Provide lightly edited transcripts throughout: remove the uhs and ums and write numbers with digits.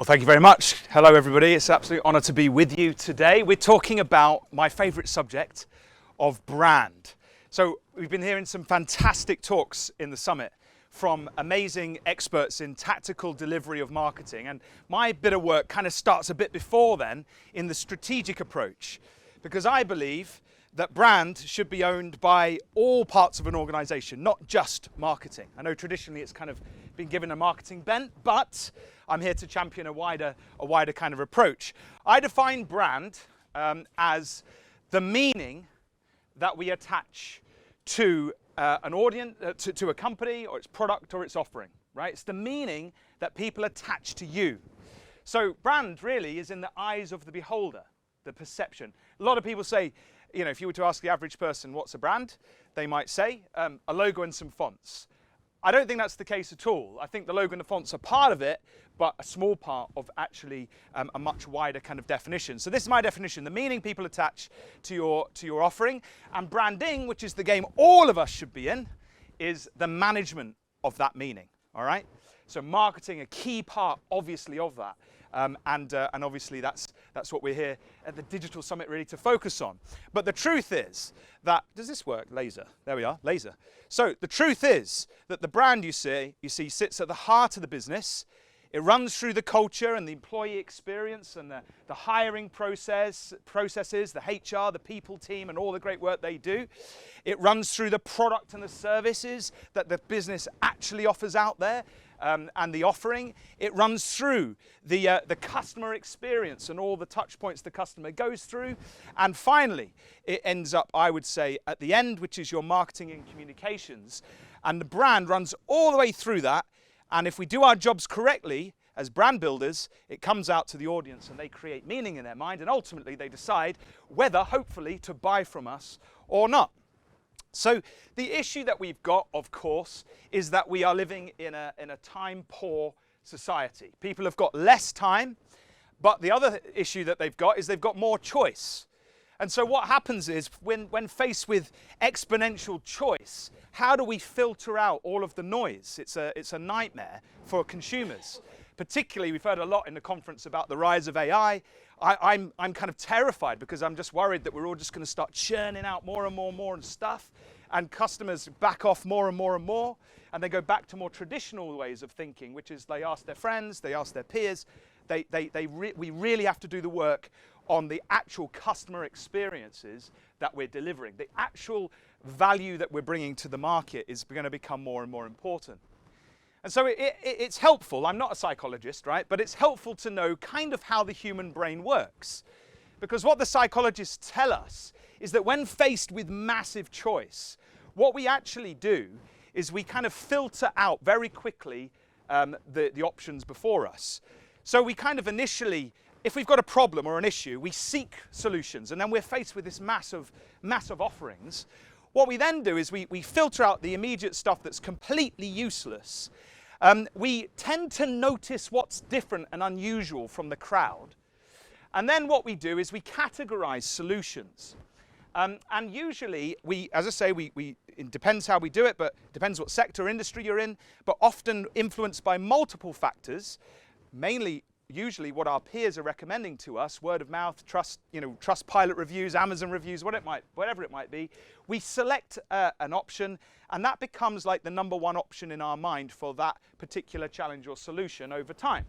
Well, thank you very much. Hello, everybody. It's an absolute honor to be with you today. We're talking about my favorite subject of brand. So we've been hearing some fantastic talks in the summit from amazing experts in tactical delivery of marketing. And my bit of work kind of starts a bit before then in the strategic approach, because I believe that brand should be owned by all parts of an organization, not just marketing. I know traditionally it's kind of been given a marketing bent, but I'm here to champion a wider kind of approach. I define brand as the meaning that we attach to an audience, to a company or its product or its offering, right? It's the meaning that people attach to you. So brand really is in the eyes of the beholder, the perception. A lot of people say, you know, if you were to ask the average person what's a brand, they might say a logo and some fonts. I don't think that's the case at all. I think the logo and the fonts are part of it, but a small part of actually a much wider kind of definition. So this is my definition: the meaning people attach to your offering, and branding, which is the game all of us should be in, is the management of that meaning. All right. So marketing, a key part, obviously, of that. And obviously that's what we're here at the Digital Summit really to focus on. But the truth is that, does this work? Laser. There we are, laser. So the truth is that the brand you see sits at the heart of the business. It runs through the culture and the employee experience and the hiring processes, the HR, the people team, and all the great work they do. It runs through the product and the services that the business actually offers out there. And the offering. It runs through the customer experience and all the touch points the customer goes through. And finally, it ends up, I would say, at the end, which is your marketing and communications. And the brand runs all the way through that. And if we do our jobs correctly as brand builders, it comes out to the audience and they create meaning in their mind. And ultimately, they decide whether, hopefully, to buy from us or not. So the issue that we've got, of course, is that we are living in a time-poor society. People have got less time, but the other issue that they've got is they've got more choice. And so what happens is when faced with exponential choice, how do we filter out all of the noise? It's a nightmare for consumers. Particularly, we've heard a lot in the conference about the rise of AI. I'm kind of terrified because I'm just worried that we're all just going to start churning out more and more and stuff, and customers back off more and more, and they go back to more traditional ways of thinking, which is they ask their friends, they ask their peers. We really have to do the work on the actual customer experiences that we're delivering. The actual value that we're bringing to the market is going to become more and more important. And so it's helpful. I'm not a psychologist, right? But it's helpful to know kind of how the human brain works. Because what the psychologists tell us is that when faced with massive choice, what we actually do is we kind of filter out very quickly the options before us. So we kind of initially, if we've got a problem or an issue, we seek solutions. And then we're faced with this massive offerings. What we then do is we filter out the immediate stuff that's completely useless. We tend to notice what's different and unusual from the crowd. And then what we do is we categorize solutions. And usually, as I say, it depends how we do it, but it depends what sector or industry you're in, but often influenced by multiple factors, mainly usually what our peers are recommending to us, word of mouth, Trustpilot reviews, Amazon reviews, whatever it might be. We select an option, and that becomes like the number one option in our mind for that particular challenge or solution over time.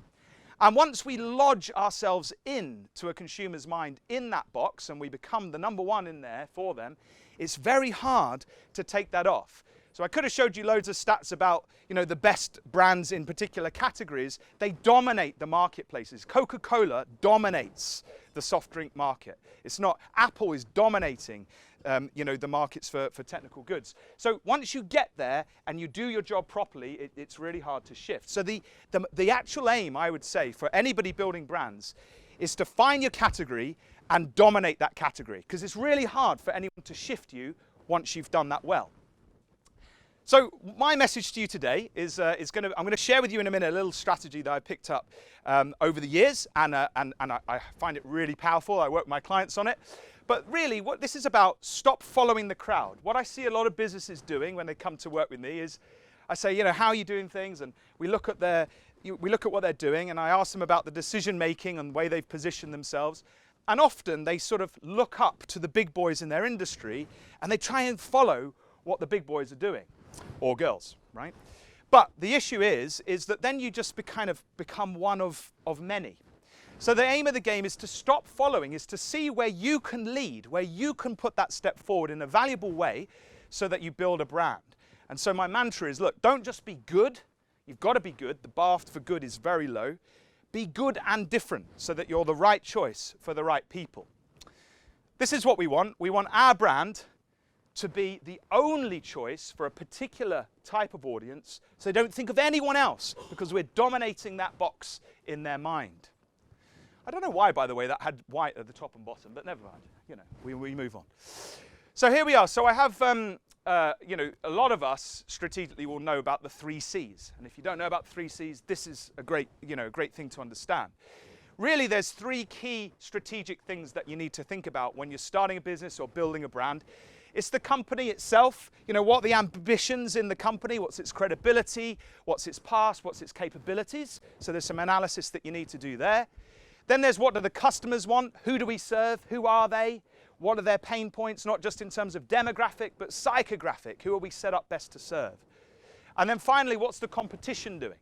And once we lodge ourselves into a consumer's mind in that box, and we become the number one in there for them, it's very hard to take that off. So I could have showed you loads of stats about, the best brands in particular categories. They dominate the marketplaces. Coca-Cola dominates the soft drink market. It's not, Apple is dominating, the markets for technical goods. So once you get there and you do your job properly, it's really hard to shift. So the actual aim, I would say, for anybody building brands is to find your category and dominate that category, because it's really hard for anyone to shift you once you've done that well. So my message to you today is I'm going to share with you in a minute a little strategy that I picked up over the years, and I find it really powerful. I work with my clients on it. But really, what this is about, stop following the crowd. What I see a lot of businesses doing when they come to work with me is, I say, how are you doing things? And we look at we look at what they're doing, and I ask them about the decision making and the way they've positioned themselves. And often they sort of look up to the big boys in their industry and they try and follow what the big boys are doing, or girls, right? But the issue is that then you just become one of many. So the aim of the game is to stop following, is to see where you can lead, where you can put that step forward in a valuable way so that you build a brand. And so my mantra is, look, don't just be good. You've got to be good. The bar for good is very low. Be good and different so that you're the right choice for the right people. This is what we want. We want our brand to be the only choice for a particular type of audience, so they don't think of anyone else because we're dominating that box in their mind. I don't know why, by the way, that had white at the top and bottom, but never mind. You know, we move on. So here we are. So I have, you know, a lot of us strategically will know about the 3 C's. And if you don't know about the 3 C's, this is a great, great thing to understand. Really, there's 3 key strategic things that you need to think about when you're starting a business or building a brand. It's the company itself, what are the ambitions in the company, what's its credibility, what's its past, what's its capabilities. So there's some analysis that you need to do there. Then there's what do the customers want, who do we serve, who are they, what are their pain points, not just in terms of demographic, but psychographic, who are we set up best to serve. And then finally, what's the competition doing?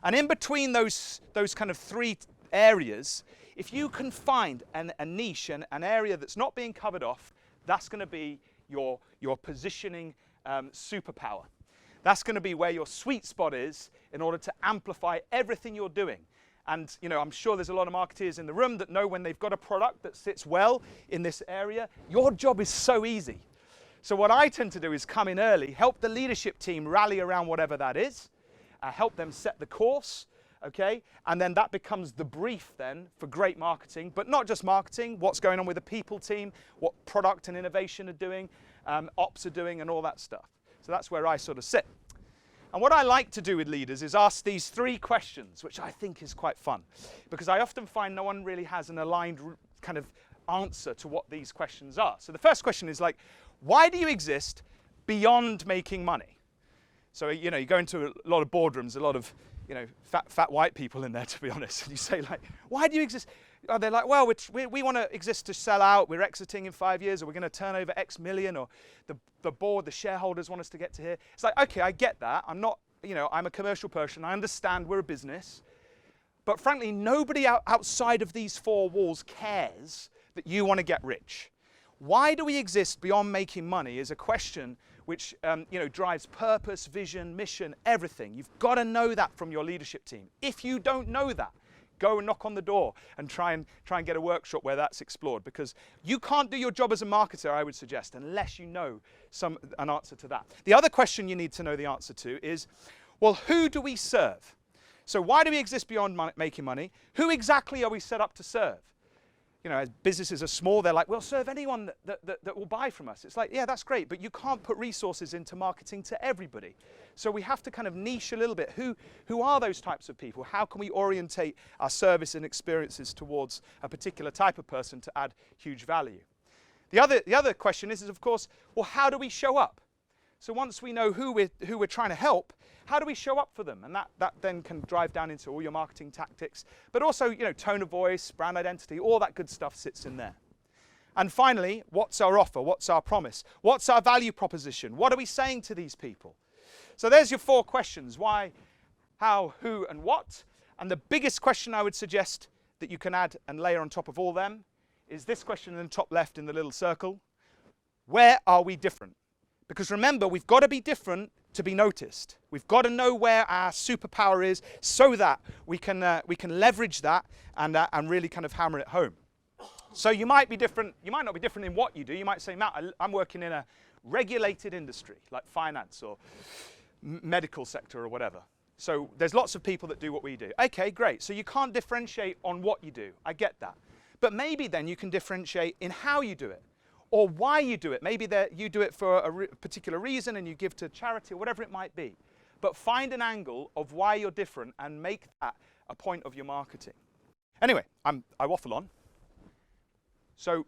And in between those kind of 3 areas, if you can find a niche, an area that's not being covered off, that's going to be your positioning superpower. That's going to be where your sweet spot is in order to amplify everything you're doing. And I'm sure there's a lot of marketeers in the room that know when they've got a product that sits well in this area, your job is so easy. So what I tend to do is come in early, help the leadership team rally around whatever that is, help them set the course, okay? And then that becomes the brief then for great marketing, but not just marketing, what's going on with the people team, what product and innovation are doing, ops are doing, and all that stuff. So that's where I sort of sit. And what I like to do with leaders is ask these 3 questions, which I think is quite fun, because I often find no one really has an aligned kind of answer to what these questions are. So the first question is like, why do you exist beyond making money? So, you go into a lot of boardrooms, a lot of, fat white people in there, to be honest, and you say like, why do you exist? Oh, they're like, well, we want to exist to sell out, we're exiting in 5 years, or we're going to turn over X million, or the board, the shareholders want us to get to here. It's like, okay, I get that. I'm not, I'm a commercial person. I understand we're a business. But frankly, nobody outside of these 4 walls cares that you want to get rich. Why do we exist beyond making money is a question which drives purpose, vision, mission, everything. You've got to know that from your leadership team. If you don't know that, go and knock on the door and try and get a workshop where that's explored, because you can't do your job as a marketer, I would suggest, unless you know an answer to that. The other question you need to know the answer to is, well, who do we serve? So why do we exist beyond making money? Who exactly are we set up to serve? As businesses are small, they're like, we'll serve anyone that will buy from us. It's like, yeah, that's great, but you can't put resources into marketing to everybody. So we have to kind of niche a little bit. Who are those types of people? How can we orientate our service and experiences towards a particular type of person to add huge value? The other question is of course, well, how do we show up? So once we know who we're trying to help, how do we show up for them? And that then can drive down into all your marketing tactics, but also, tone of voice, brand identity, all that good stuff sits in there. And finally, what's our offer? What's our promise? What's our value proposition? What are we saying to these people? So there's your 4 questions: why, how, who, and what. And the biggest question I would suggest that you can add and layer on top of all them is this question in the top left in the little circle: where are we different? Because remember, we've got to be different to be noticed. We've got to know where our superpower is so that we can leverage that and really kind of hammer it home. So you might be different. You might not be different in what you do. You might say, Matt, I'm working in a regulated industry like finance or medical sector or whatever. So there's lots of people that do what we do. Okay, great. So you can't differentiate on what you do. I get that. But maybe then you can differentiate in how you do it, or why you do it. Maybe you do it for a particular reason and you give to charity or whatever it might be. But find an angle of why you're different and make that a point of your marketing. Anyway, I waffle on. So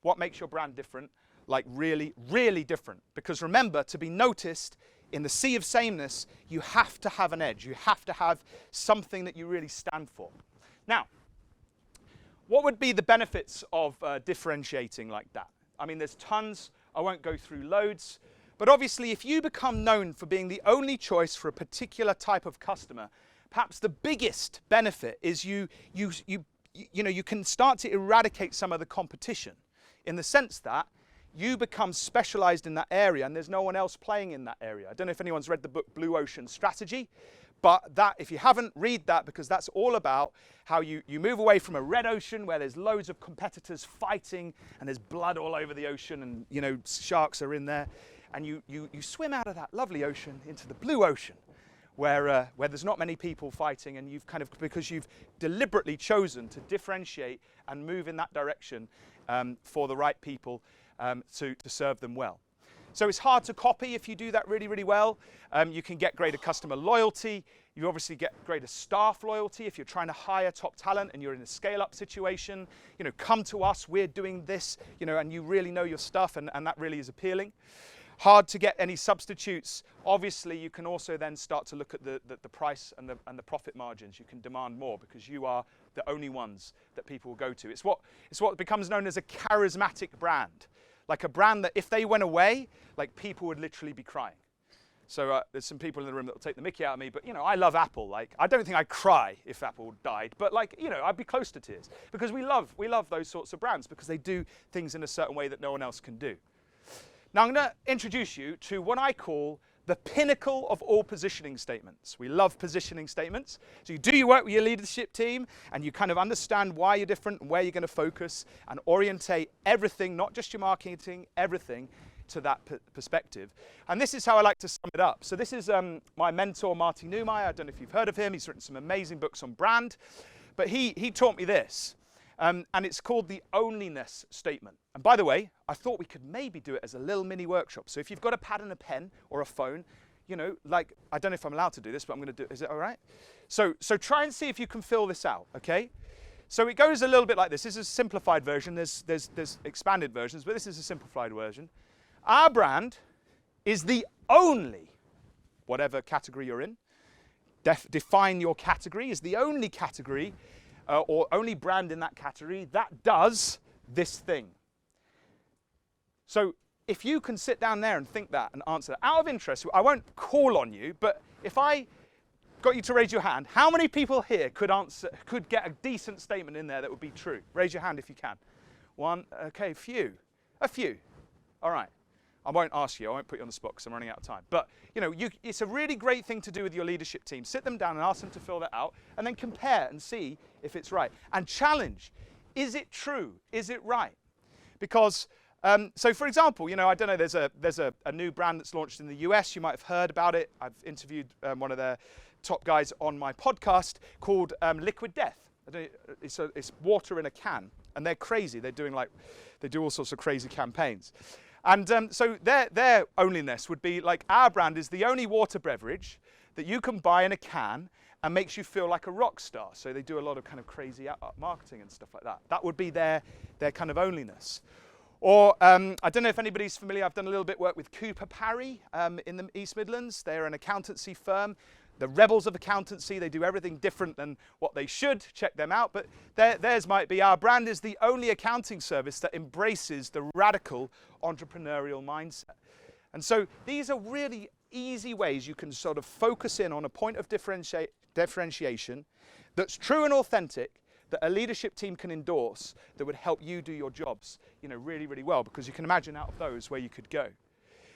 what makes your brand different? Like really, really different. Because remember, to be noticed in the sea of sameness, you have to have an edge. You have to have something that you really stand for. Now, what would be the benefits of differentiating like that? I mean, there's tons. I won't go through loads. But obviously, if you become known for being the only choice for a particular type of customer, perhaps the biggest benefit is you can start to eradicate some of the competition, in the sense that you become specialized in that area and there's no one else playing in that area. I don't know if anyone's read the book Blue Ocean Strategy, but that, if you haven't, read that, because that's all about how you move away from a red ocean where there's loads of competitors fighting and there's blood all over the ocean and sharks are in there, and you swim out of that lovely ocean into the blue ocean where there's not many people fighting, and because you've deliberately chosen to differentiate and move in that direction for the right people to serve them well. So it's hard to copy if you do that really, really well. You can get greater customer loyalty. You obviously get greater staff loyalty if you're trying to hire top talent and you're in a scale-up situation. Come to us, we're doing this, and you really know your stuff, and that really is appealing. Hard to get any substitutes. Obviously, you can also then start to look at the price and the profit margins. You can demand more because you are the only ones that people will go to. It's what becomes known as a charismatic brand. Like a brand that if they went away, like people would literally be crying. So there's some people in the room that will take the mickey out of me, but I love Apple. Like, I don't think I'd cry if Apple died, but I'd be close to tears, because we love those sorts of brands because they do things in a certain way that no one else can do. Now I'm going to introduce you to what I call the pinnacle of all positioning statements. We love positioning statements. So you do your work with your leadership team and you kind of understand why you're different and where you're going to focus and orientate everything, not just your marketing, everything to that perspective. And this is how I like to sum it up. So this is my mentor, Marty Neumeier. I don't know if you've heard of him. He's written some amazing books on brand. But he taught me this. And it's called the ONLYNESS statement. And by the way, I thought we could maybe do it as a little mini workshop. So if you've got a pad and a pen or a phone, I don't know if I'm allowed to do this, but I'm going to do it. Is it all right? So try and see if you can fill this out, okay? So it goes a little bit like this. This is a simplified version. There's expanded versions, but this is a simplified version. Our brand is the only, whatever category you're in, define your category, is the only category or only brand in that category that does this thing. So if you can sit down there and think that and answer that, out of interest, I won't call on you, but if I got you to raise your hand, how many people here could get a decent statement in there that would be true? Raise your hand if you can. One, okay, a few. All right. I won't ask you, I won't put you on the spot because I'm running out of time. But, it's a really great thing to do with your leadership team. Sit them down and ask them to fill that out and then compare and see if it's right. And challenge, is it true? Is it right? Because, so for example, I don't know, there's a new brand that's launched in the US. You might have heard about it. I've interviewed one of their top guys on my podcast called Liquid Death. It's water in a can. And they're crazy. They do all sorts of crazy campaigns. And so their ONLYNESS would be like, our brand is the only water beverage that you can buy in a can and makes you feel like a rock star. So they do a lot of kind of crazy marketing and stuff like that. That would be their kind of ONLYNESS. Or I don't know if anybody's familiar, I've done a little bit work with Cooper Parry in the East Midlands. They're an accountancy firm. The rebels of accountancy, they do everything different than what they should. Check them out. But theirs might be, our brand is the only accounting service that embraces the radical entrepreneurial mindset. And so these are really easy ways you can sort of focus in on a point of differentiation that's true and authentic, that a leadership team can endorse, that would help you do your jobs, really, really well, because you can imagine out of those where you could go.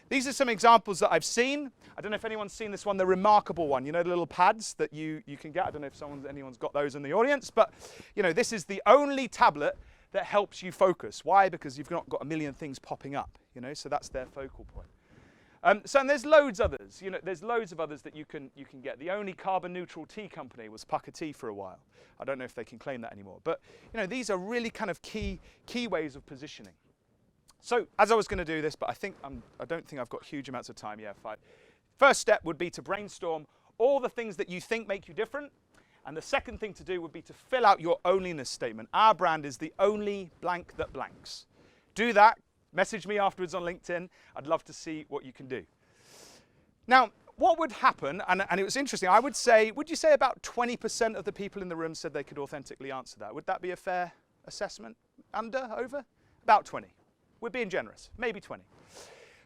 These are some examples that I've seen. I don't know if anyone's seen this one, the Remarkable one. The little pads that you can get. I don't know if anyone's got those in the audience, but this is the only tablet that helps you focus. Why? Because you've not got a million things popping up. So that's their focal point. And there's loads others. There's loads of others that you can get. The only carbon neutral tea company was Pucker Tea for a while. I don't know if they can claim that anymore. But these are really kind of key ways of positioning. So, as I was going to do this, but I don't think I've got huge amounts of time. Yeah, 5. First step would be to brainstorm all the things that you think make you different. And the second thing to do would be to fill out your ONLYNESS statement. Our brand is the only blank that blanks. Do that. Message me afterwards on LinkedIn. I'd love to see what you can do. Now, what would happen, and it was interesting, I would say, would you say about 20% of the people in the room said they could authentically answer that? Would that be a fair assessment? Under, over? About 20. We're being generous, maybe 20.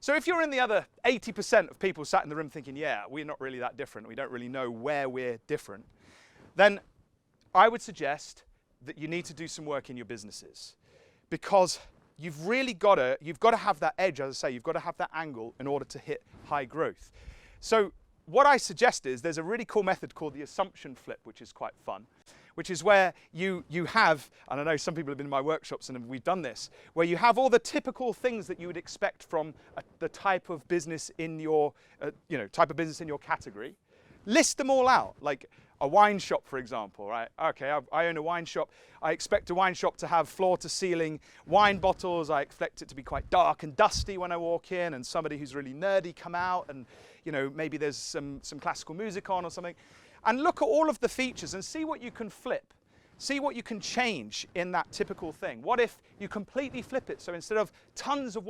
So if you're in the other 80% of people sat in the room thinking, yeah, we're not really that different, we don't really know where we're different, then I would suggest that you need to do some work in your businesses, because you've really got to have that edge, as I say, you've got to have that angle in order to hit high growth. So what I suggest is there's a really cool method called the assumption flip, which is quite fun, which is where you have, and I know some people have been in my workshops and we've done this, where you have all the typical things that you would expect from the type of business in your, type of business in your category. List them all out, like a wine shop, for example, right? Okay, I own a wine shop. I expect a wine shop to have floor-to-ceiling wine bottles. I expect it to be quite dark and dusty when I walk in, and somebody who's really nerdy come out, and maybe there's some classical music on or something. And look at all of the features and see what you can flip. See what you can change in that typical thing. What if you completely flip it? So instead of tons of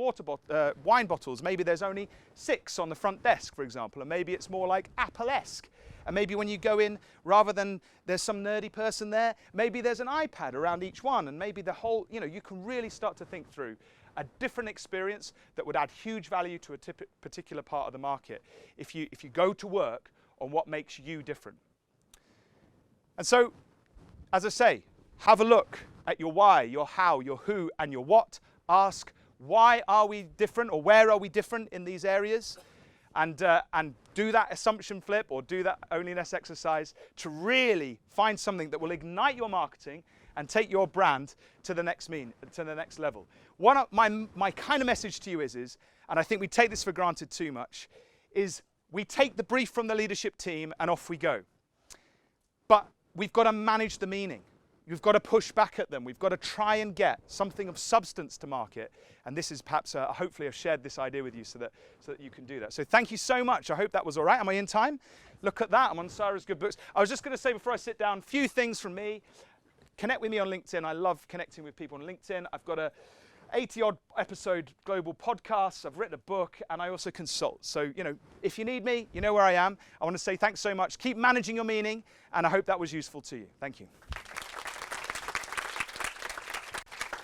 wine bottles, maybe there's only 6 on the front desk, for example, and maybe it's more like Apple-esque. And maybe when you go in, rather than there's some nerdy person there, maybe there's an iPad around each one, and maybe the whole, you can really start to think through a different experience that would add huge value to a particular part of the market if you go to work on what makes you different. And so, as I say, have a look at your why, your how, your who, and your what. Ask, why are we different, or where are we different in these areas? And do that assumption flip, or do that ONLYNESS exercise to really find something that will ignite your marketing and take your brand to the next level. My kind of message to you is, and I think we take this for granted too much, is we take the brief from the leadership team and off we go. But we've got to manage the meaning. You've got to push back at them. We've got to try and get something of substance to market. And this is perhaps, hopefully I've shared this idea with you so that you can do that. So thank you so much. I hope that was all right. Am I in time? Look at that. I'm on Sarah's Good Books. I was just going to say before I sit down, a few things from me. Connect with me on LinkedIn. I love connecting with people on LinkedIn. I've got a 80-odd episode global podcast. I've written a book, and I also consult. So, if you need me, you know where I am. I want to say thanks so much. Keep managing your meaning, and I hope that was useful to you. Thank you.